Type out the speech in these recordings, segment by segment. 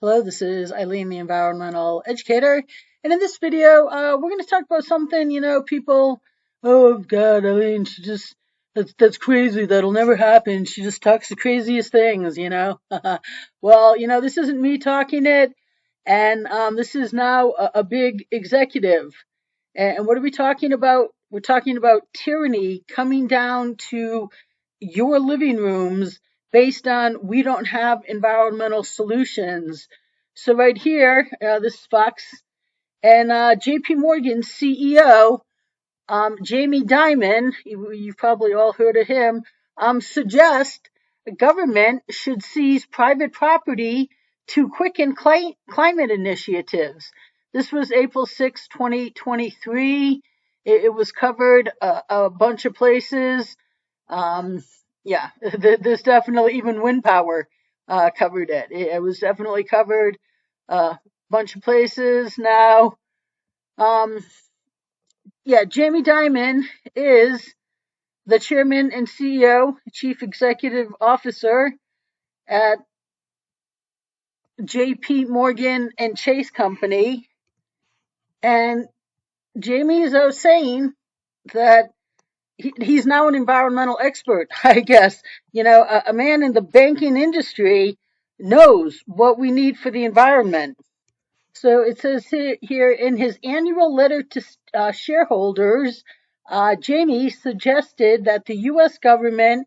Hello, this is Eileen, the environmental educator. And in this video, we're going to talk about something, people, oh God, Eileen, that's crazy. That'll never happen. She just talks the craziest things. Well, this isn't me talking it. And this is now a big executive. And what are we talking about? We're talking about tyranny coming down to your living rooms based on we don't have environmental solutions. So right here, this is Fox and JP Morgan CEO, Jamie Dimon, you've probably all heard of him, suggest the government should seize private property to quicken climate initiatives. This was April 6, 2023. It was covered a bunch of places. Yeah, there's definitely even wind power covered it. It was definitely covered a bunch of places. Now, Jamie Dimon is the chairman and CEO, chief executive officer at JP Morgan and Chase Company. And Jamie is saying that he's now an environmental expert, I guess. A man in the banking industry knows what we need for the environment. So it says here in his annual letter to shareholders, Jamie suggested that the U.S. government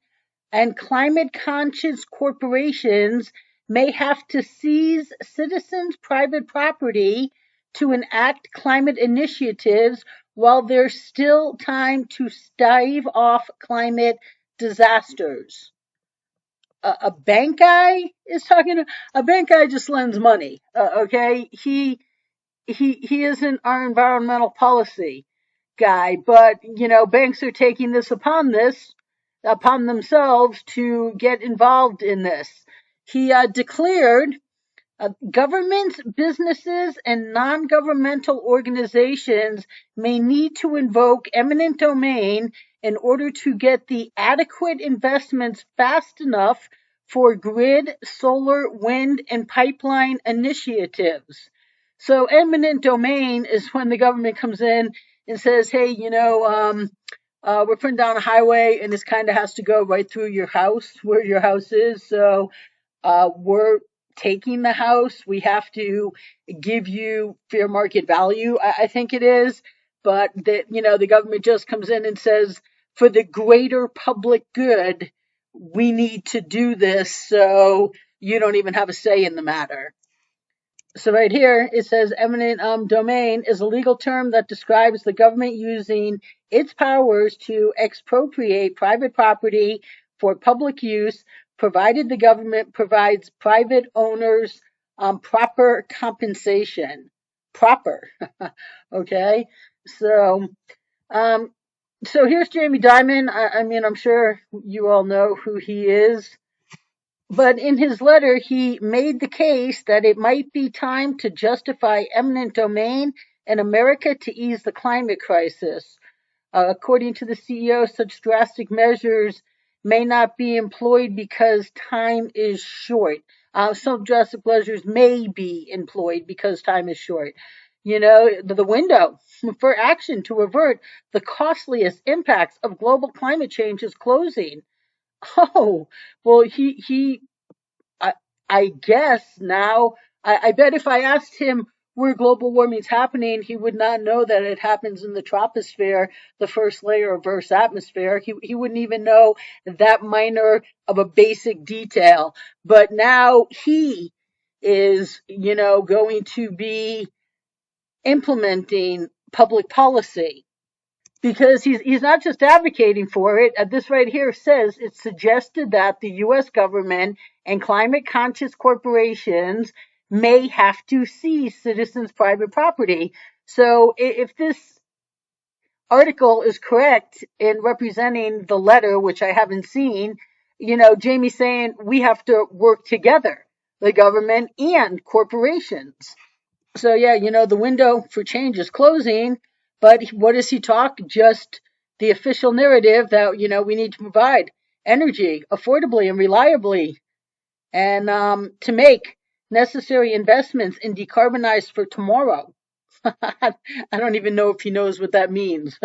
and climate conscious corporations may have to seize citizens' private property to enact climate initiatives while there's still time to stave off climate disasters. A bank guy is talking to a bank guy just lends money. Okay, he isn't our environmental policy guy, but banks are taking this upon themselves to get involved in this. He declared governments, businesses, and non-governmental organizations may need to invoke eminent domain in order to get the adequate investments fast enough for grid, solar, wind, and pipeline initiatives. So eminent domain is when the government comes in and says, hey, we're putting down a highway and this kind of has to go right through your house, where your house is. So we're taking the house. We have to give you fair market value, I think it is. But the government just comes in and says, for the greater public good, we need to do this. So you don't even have a say in the matter. So right here, it says eminent domain is a legal term that describes the government using its powers to expropriate private property for public use, provided the government provides private owners proper compensation. Proper. Okay. So, um, so here's Jamie Dimon. I mean, I'm sure you all know who he is. But in his letter, he made the case that it might be time to justify eminent domain in America to ease the climate crisis. According to the CEO, such drastic measures may not be employed because time is short. Some drastic measures may be employed because time is short. The window for action to avert the costliest impacts of global climate change is closing. Oh, well, I, I guess now, I bet if I asked him where global warming is happening, he would not know that it happens in the troposphere, the first layer of Earth's atmosphere. He wouldn't even know that minor of a basic detail. But now he is, going to be implementing public policy because he's not just advocating for it. This right here says it's suggested that the U.S. government and climate conscious corporations may have to seize citizens' private property. So if this article is correct in representing the letter, which I haven't seen, Jamie's saying we have to work together, the government and corporations. So yeah, the window for change is closing, but what does he talk? Just the official narrative that, we need to provide energy affordably and reliably and to make necessary investments in decarbonize for tomorrow. I don't even know if he knows what that means.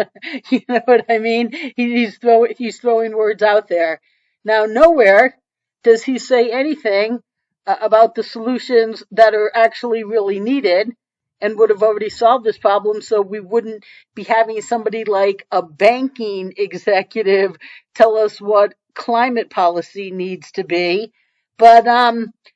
You know what I mean? He's throwing words out there. Now, nowhere does he say anything about the solutions that are actually really needed and would have already solved this problem, so we wouldn't be having somebody like a banking executive tell us what climate policy needs to be. But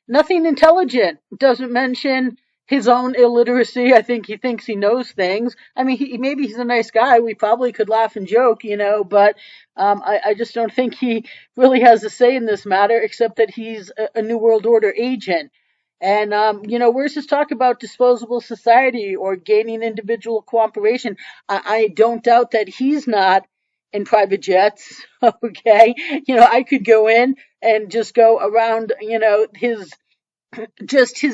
nothing intelligent. Doesn't mention his own illiteracy. I think he thinks he knows things. I mean, maybe he's a nice guy. We probably could laugh and joke, but I just don't think he really has a say in this matter, except that he's a New World Order agent. And, where's his talk about disposable society or gaining individual cooperation? I don't doubt that he's not in private jets. Okay. I could go in and just go around, his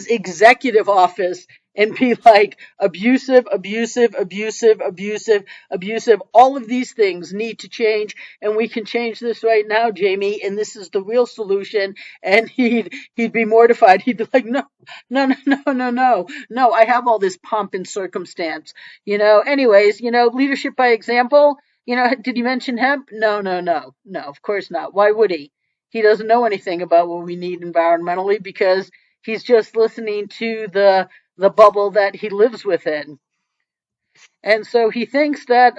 executive office and be like abusive, abusive, abusive, abusive, abusive. All of these things need to change, and we can change this right now, Jamie. And this is the real solution. And he'd be mortified. He'd be like, no, no, no, no, no, no, no. I have all this pomp and circumstance. Anyways, leadership by example. Did you mention hemp? No, no, no, no. Of course not. Why would he? He doesn't know anything about what we need environmentally because he's just listening to the bubble that he lives within. And so he thinks that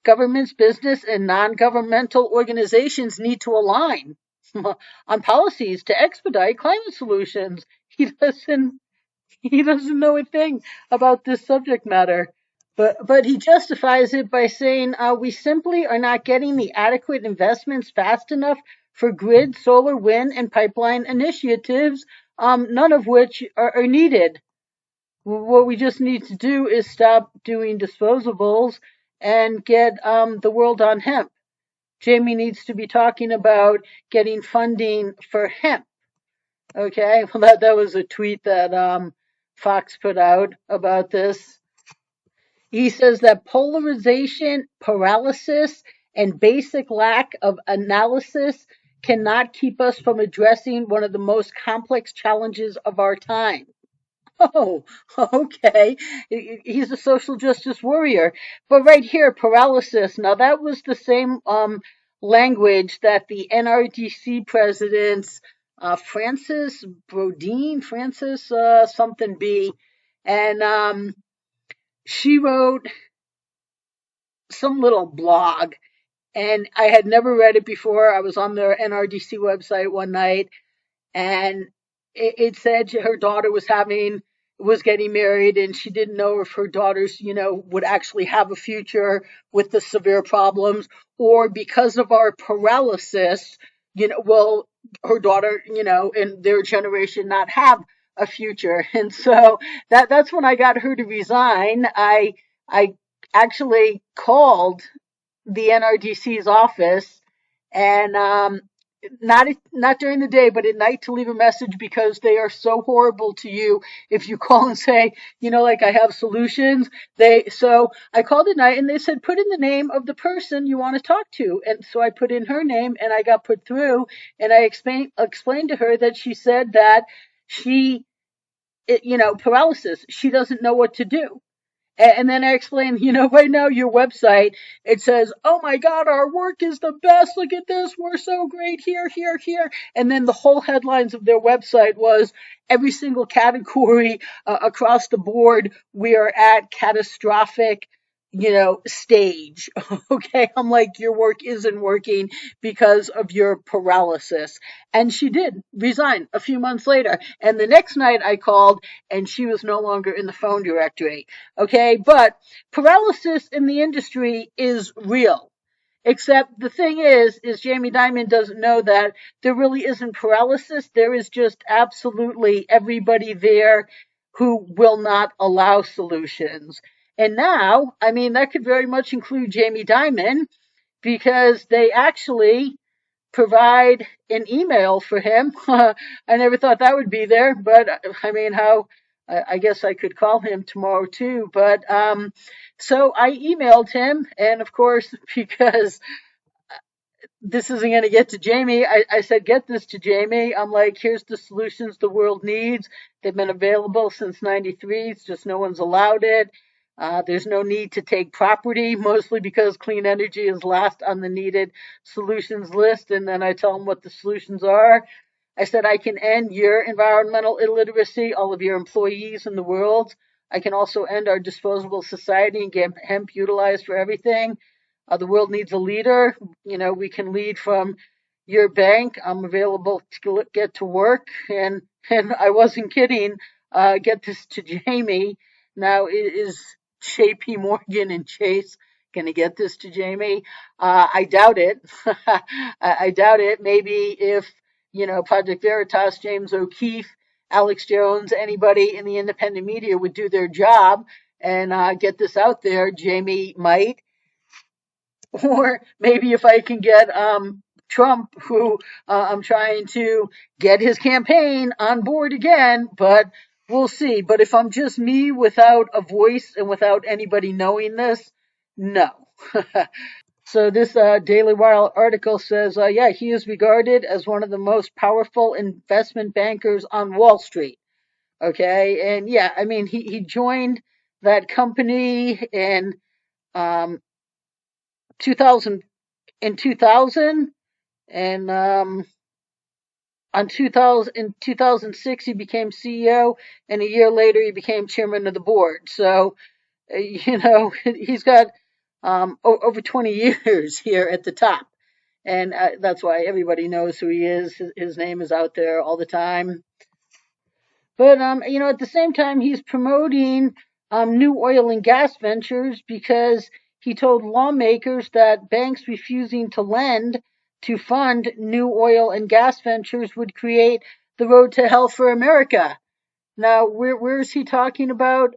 governments, business, and non-governmental organizations need to align on policies to expedite climate solutions. He doesn't know a thing about this subject matter. But he justifies it by saying we simply are not getting the adequate investments fast enough for grid, solar, wind, and pipeline initiatives, none of which are needed. What we just need to do is stop doing disposables and get the world on hemp. Jamie needs to be talking about getting funding for hemp. Okay, well, that was a tweet that Fox put out about this. He says that polarization, paralysis, and basic lack of analysis cannot keep us from addressing one of the most complex challenges of our time. Oh, okay. He's a social justice warrior. But right here, paralysis. Now, that was the same language that the NRDC presidents, Francis Brodeen, Francis something B, and she wrote some little blog, and I had never read it before. I was on their NRDC website one night, and it said her daughter was getting married, and she didn't know if her daughters, would actually have a future with the severe problems, or because of our paralysis, will her daughter, in their generation not have a future. And so that's when I got her to resign. I actually called the NRDC's office, and not during the day, but at night, to leave a message, because they are so horrible to you if you call and say, like, I have solutions. So I called at night, and they said, put in the name of the person you want to talk to. And so I put in her name, and I got put through, and I explained to her that she said that paralysis, she doesn't know what to do. And then I explained, right now your website, it says, oh my God, our work is the best. Look at this. We're so great here, here, here. And then the whole headlines of their website was every single category across the board. We are at catastrophic, stage. Okay. I'm like, your work isn't working because of your paralysis. And she did resign a few months later. And the next night I called, and she was no longer in the phone directory. Okay. But paralysis in the industry is real. Except the thing is Jamie Dimon doesn't know that there really isn't paralysis. There is just absolutely everybody there who will not allow solutions. And now, I mean, that could very much include Jamie Dimon, because they actually provide an email for him. I never thought that would be there, but I mean, I guess I could call him tomorrow too. But so I emailed him, and of course, because this isn't going to get to Jamie. I said, get this to Jamie. I'm like, here's the solutions the world needs. They've been available since 93. It's just no one's allowed it. There's no need to take property, mostly because clean energy is last on the needed solutions list. And then I tell them what the solutions are. I said, I can end your environmental illiteracy, all of your employees in the world. I can also end our disposable society and get hemp utilized for everything. The world needs a leader. We can lead from your bank. I'm available to get to work. And I wasn't kidding. Get this to Jamie. Now, is JP Morgan and Chase going to get this to Jamie? I doubt it. I doubt it. Maybe if, Project Veritas, James O'Keefe, Alex Jones, anybody in the independent media would do their job and get this out there, Jamie might. Or maybe if I can get Trump, who I'm trying to get his campaign on board again, but we'll see. But if I'm just me without a voice and without anybody knowing this, no. So this Daily Wire article says, yeah, he is regarded as one of the most powerful investment bankers on Wall Street. Okay, and yeah, I mean, he joined that company in um, 2000 in 2000, and on 2000 in 2006 he became CEO, and a year later he became chairman of the board. So he's got over 20 years here at the top, and that's why everybody knows who he is. His name is out there all the time. But at the same time, he's promoting new oil and gas ventures because he told lawmakers that banks refusing to lend to fund new oil and gas ventures would create the road to hell for America. Now, where is he talking about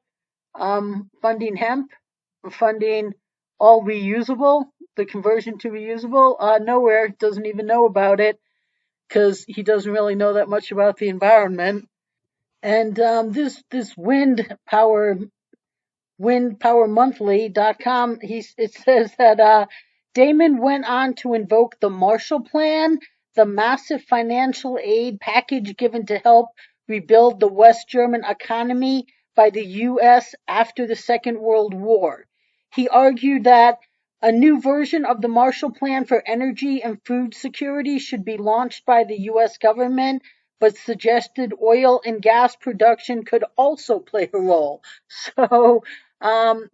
funding hemp, funding all reusable, the conversion to reusable? Nowhere. Doesn't even know about it because he doesn't really know that much about the environment. And this windpowermonthly.com, it says that Damon went on to invoke the Marshall Plan, the massive financial aid package given to help rebuild the West German economy by the U.S. after the Second World War. He argued that a new version of the Marshall Plan for energy and food security should be launched by the U.S. government, but suggested oil and gas production could also play a role. So, um,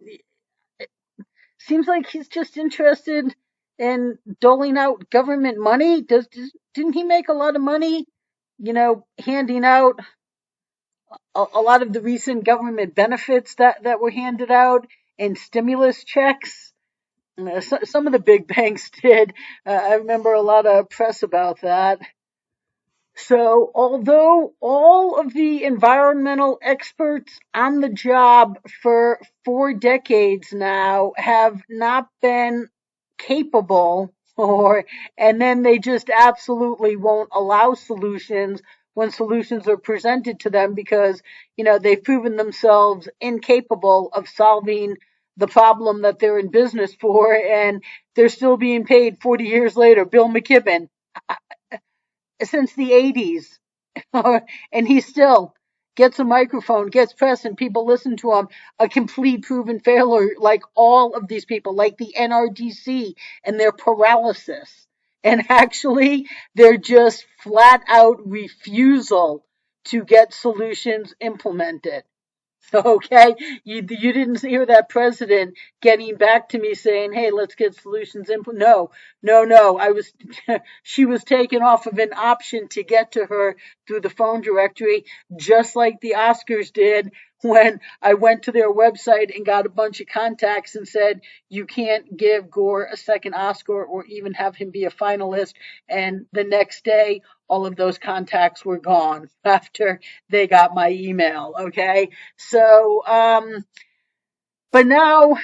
seems like he's just interested in doling out government money. Didn't he make a lot of money, handing out a lot of the recent government benefits that were handed out and stimulus checks? Some of the big banks did. I remember a lot of press about that. So, although all of the environmental experts on the job for 4 decades now have not been capable, and then they just absolutely won't allow solutions when solutions are presented to them because, they've proven themselves incapable of solving the problem that they're in business for, and they're still being paid 40 years later. Bill McKibben, since the 80s, and he still gets a microphone, gets press, and people listen to him, a complete proven failure, like all of these people, like the NRDC and their paralysis. And actually, they're just flat out refusal to get solutions implemented. Okay, you didn't hear that president getting back to me saying, "Hey, let's get solutions input." No, no, no. She was taken off of an option to get to her through the phone directory, just like the Oscars did when I went to their website and got a bunch of contacts and said, "You can't give Gore a second Oscar or even have him be a finalist." And the next day, all of those contacts were gone after they got my email. Okay. So, but now,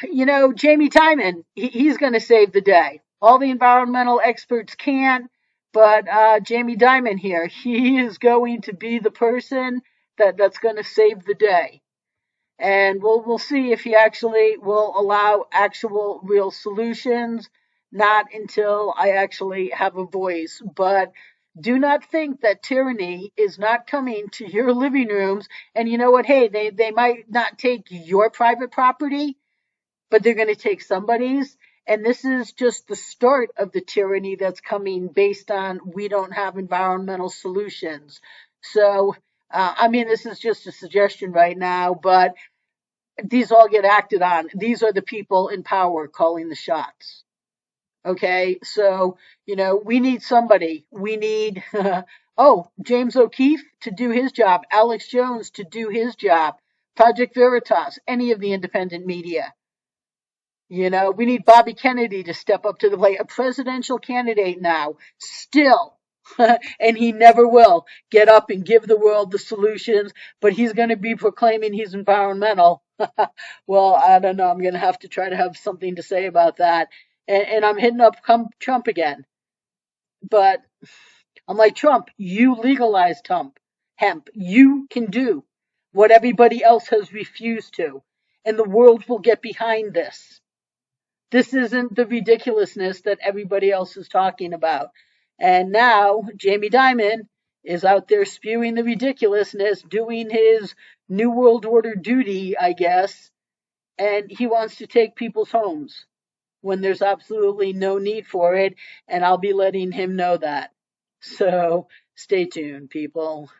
Jamie Dimon, he's going to save the day. All the environmental experts can't, but Jamie Dimon here, he is going to be the person that's going to save the day. And we'll see if he actually will allow actual real solutions, not until I actually have a voice. But do not think that tyranny is not coming to your living rooms. And you know what? Hey, they might not take your private property, but they're going to take somebody's. And this is just the start of the tyranny that's coming based on we don't have environmental solutions. So, I mean, this is just a suggestion right now, but these all get acted on. These are the people in power calling the shots. Okay, so we need somebody. We need oh, James O'Keefe to do his job, Alex Jones to do his job, Project Veritas, any of the independent media. We need Bobby Kennedy to step up to the plate, a presidential candidate now, still. And he never will get up and give the world the solutions, but he's going to be proclaiming he's environmental. Well, I don't know. I'm going to have to try to have something to say about that. And I'm hitting up Trump again. But I'm like, Trump, you legalized hemp. You can do what everybody else has refused to. And the world will get behind this. This isn't the ridiculousness that everybody else is talking about. And now Jamie Dimon is out there spewing the ridiculousness, doing his New World Order duty, I guess, and he wants to take people's homes when there's absolutely no need for it, and I'll be letting him know that. So stay tuned, people.